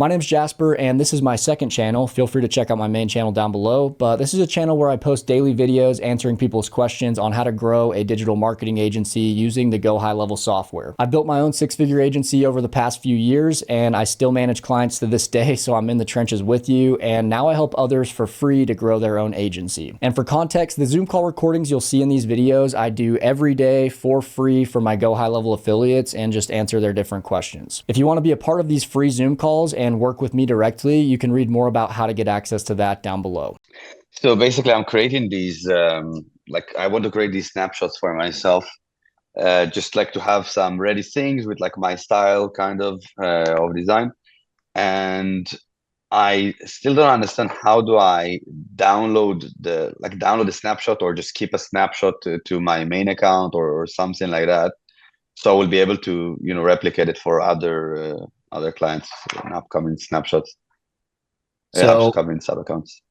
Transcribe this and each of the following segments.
My name's Jasper, and this is my second channel. Feel free to check out my main channel down below, but this is a channel where I post daily videos answering people's questions on how to grow a digital marketing agency using the GoHighLevel software. I've built my own six-figure agency over the past few years, and I still manage clients to this day, so I'm in the trenches with you, and now I help others for free to grow their own agency. And for context, the Zoom call recordings you'll see in these videos, I do every day for free for my GoHighLevel affiliates and just answer their different questions. If you want to be a part of these free Zoom calls and work with me directly, you can read more about how to get access to that down below. So basically, I'm creating these, I want to create these snapshots for myself, just like to have some ready things with like my style kind of design. And I still don't understand how do I download the snapshot or just keep a snapshot to my main account or something like that. So I will be able to, replicate it for other clients in upcoming snapshots, So upcoming sub accounts.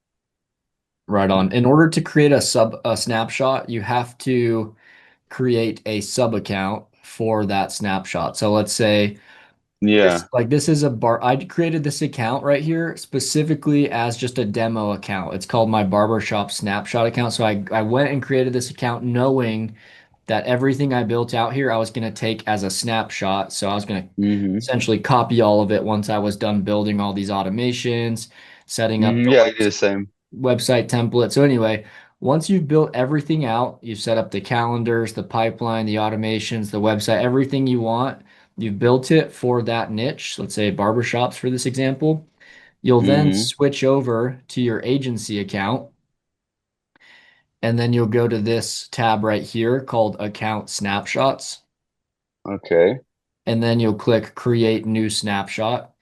right on. In order to create a snapshot, you have to create a sub account for that snapshot. So let's say Yeah. this is a bar. I created this account right here specifically as just a demo account. It's called my barbershop snapshot account. So I went and created this account knowing that everything I built out here, I was going to take as a snapshot. So I was going to Mm-hmm. essentially copy all of it once I was done building all these automations, setting up the Yeah, I do the same. website template. So anyway, once you've built everything out, you've set up the calendars, the pipeline, the automations, the website, everything you want, you've built it for that niche, let's say barbershops for this example. You'll then Mm-hmm. switch over to your agency account, and then you'll go to this tab right here called Account Snapshots. Okay. And then you'll click Create New Snapshot.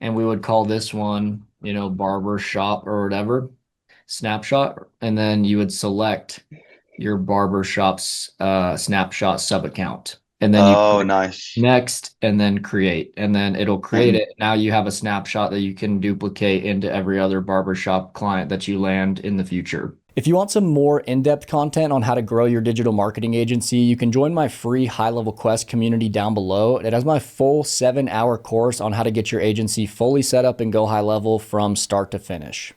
And we would call this one, barber shop or whatever, snapshot. And then you would select your barber shop's snapshot sub account. And then you Oh, click nice. next and then create. And then it'll create And it. Now you have a snapshot that you can duplicate into every other barbershop client that you land in the future. If you want some more in-depth content on how to grow your digital marketing agency, you can join my free HighLevel Quest community down below. It has my full 7-hour course on how to get your agency fully set up and go high level from start to finish.